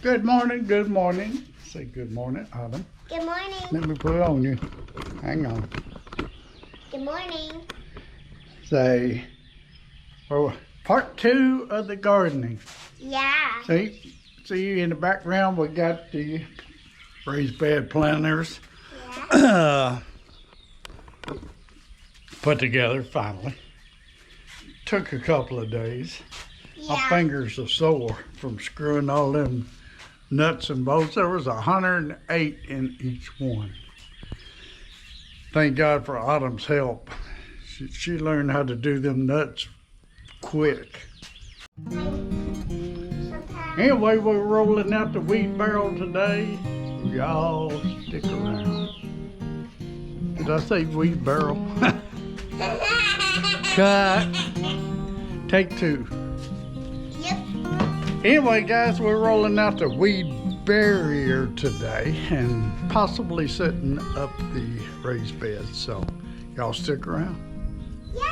Good morning, good morning. Say good morning, Autumn. Good morning. Let me put it on you. Hang on. Good morning. Say, oh, part 2 of the gardening. Yeah. See in the background we got the raised bed planters Yeah. put together finally. Took a couple of days. My Yeah. fingers are sore from screwing all them nuts and bolts. There was 108 in each one. Thank God for Autumn's help. She learned how to do them nuts quick. Anyway, we're rolling out the weed barrel today. Y'all stick around. Did I say weed barrel? Cut. Take 2. Yep. Anyway, guys, we're rolling out the weed barrier today and possibly setting up the raised beds. So y'all stick around. Yeah.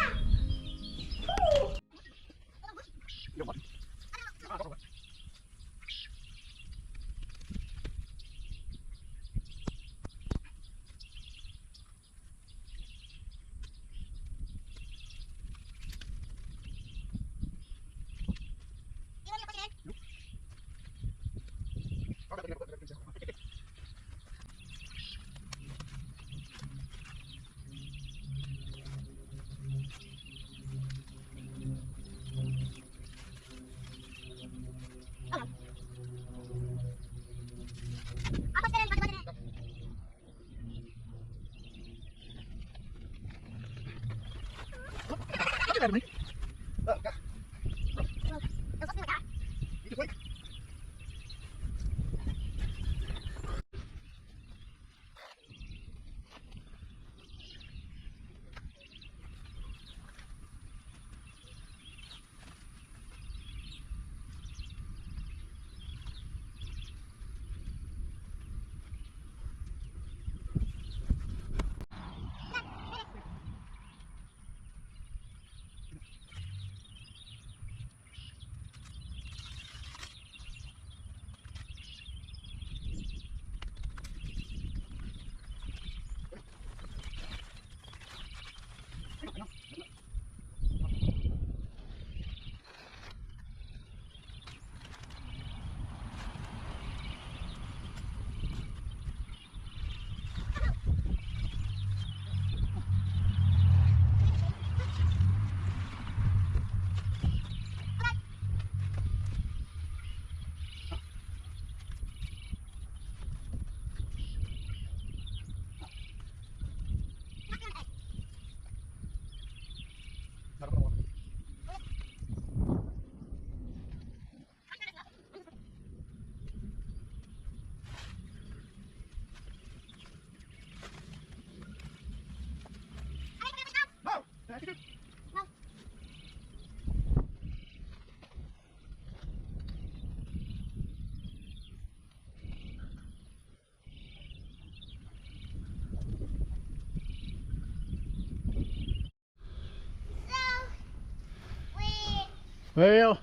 Well,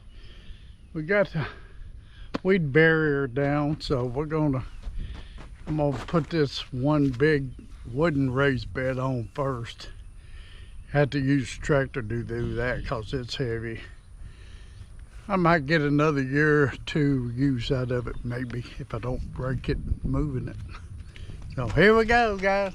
we got the weed barrier down, so I'm gonna put this one big wooden raised bed on first. Had to use a tractor to do that because it's heavy. I might get another year or 2 use out of it maybe if I don't break it moving it. So here we go, guys.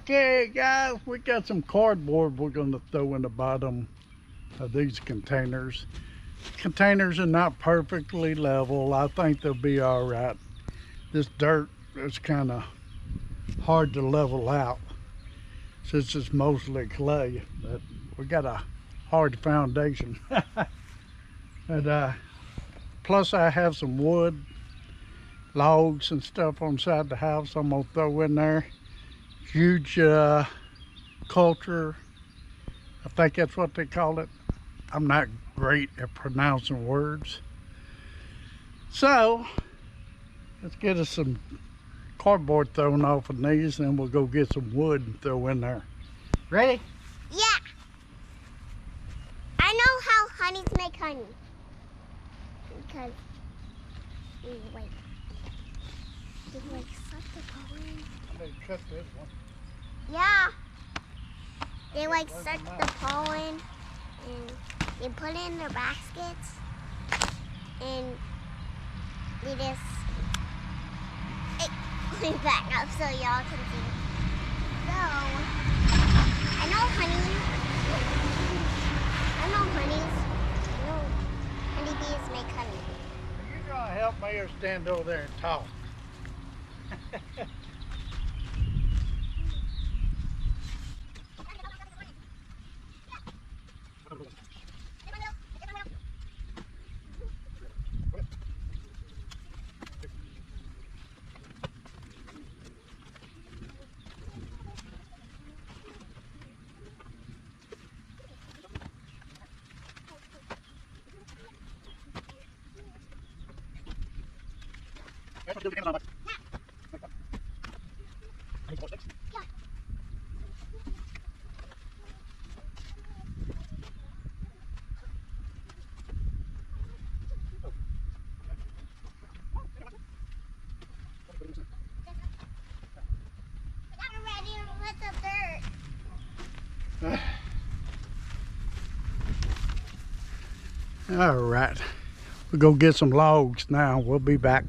Okay, guys, we got some cardboard we're going to throw in the bottom of these containers. Containers are not perfectly level. I think they'll be all right. This dirt is kind of hard to level out since it's mostly clay, but we got a hard foundation. And plus I have some wood, logs and stuff on the side of the house I'm gonna throw in there. Huge culture, I think that's what they call it. I'm not great at pronouncing words. So let's get us some cardboard thrown off of these, and then we'll go get some wood and throw in there. Ready? Yeah. I know how honeys make honey. Because wait. Did like suck the pollen? They cut this one. Yeah. They like suck the pollen and they put it in their baskets and they just put it back up so y'all can see. So I know honeybees. I know honeybees make honey. Are you gonna help me or stand over there and talk? All right, we'll go get some logs now. We'll be back.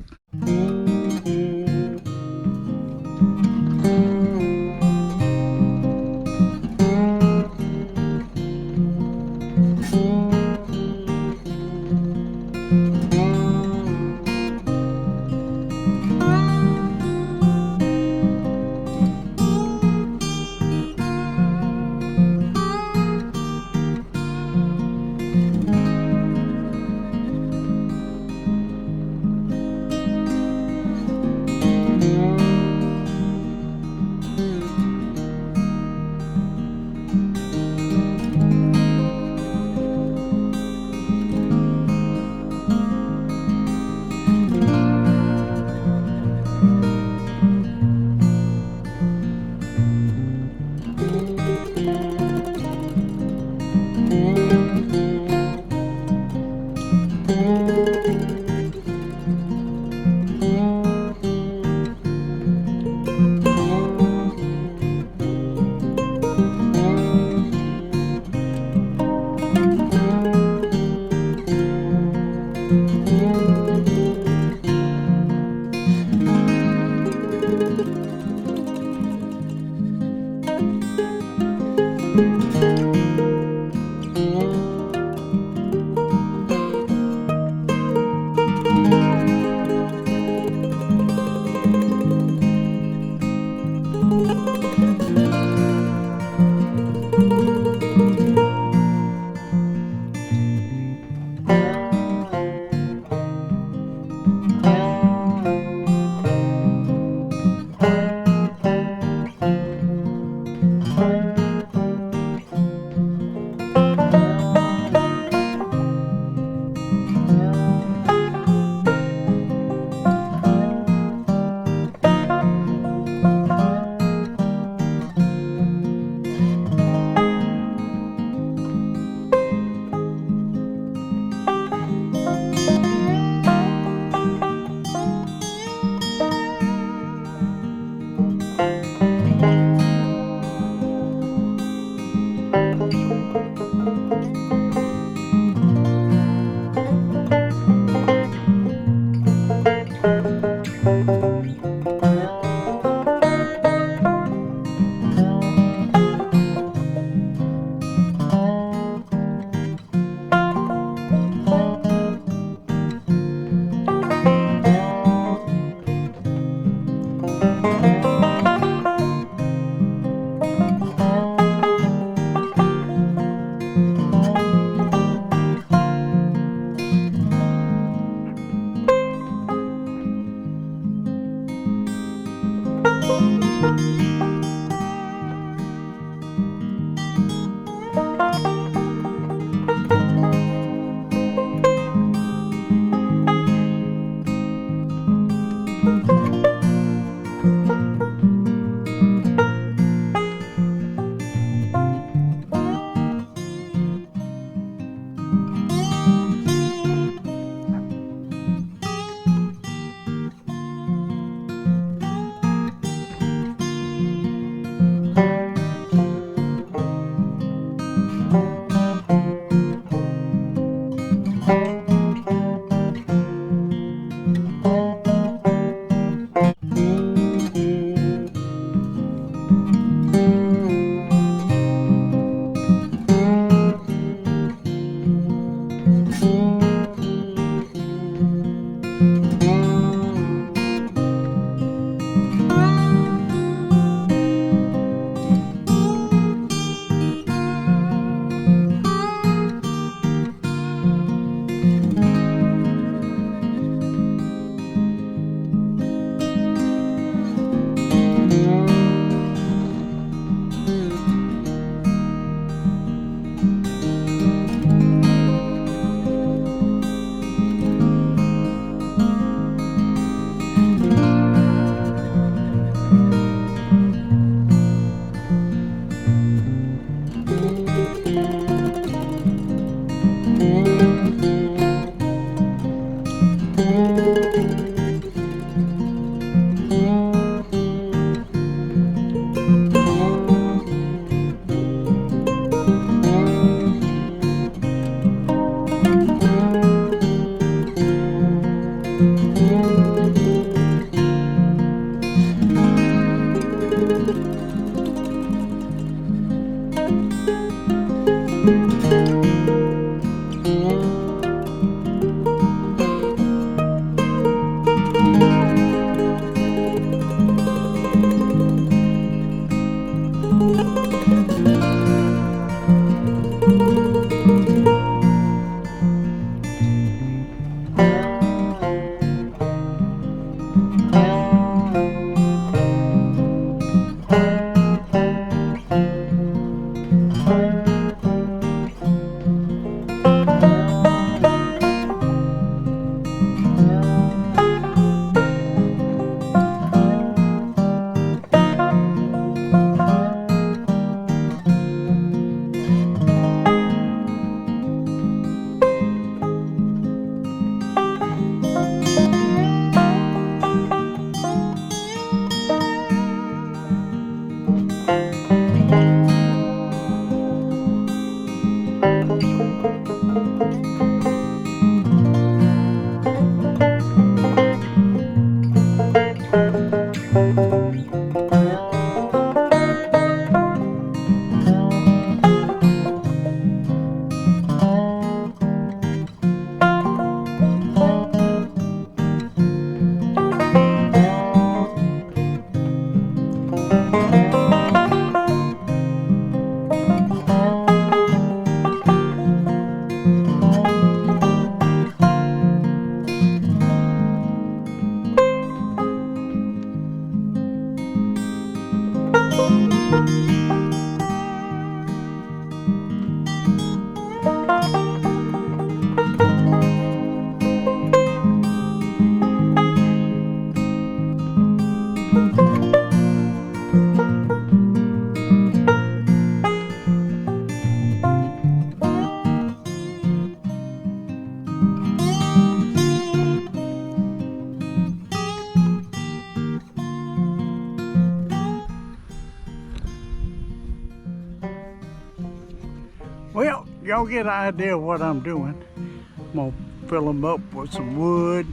Well, y'all get an idea of what I'm doing. I'm gonna fill them up with some wood,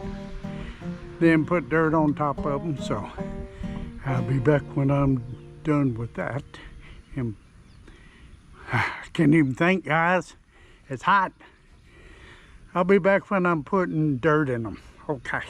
then put dirt on top of them. So I'll be back when I'm done with that. And I can't even think, guys. It's hot. I'll be back when I'm putting dirt in them. Okay.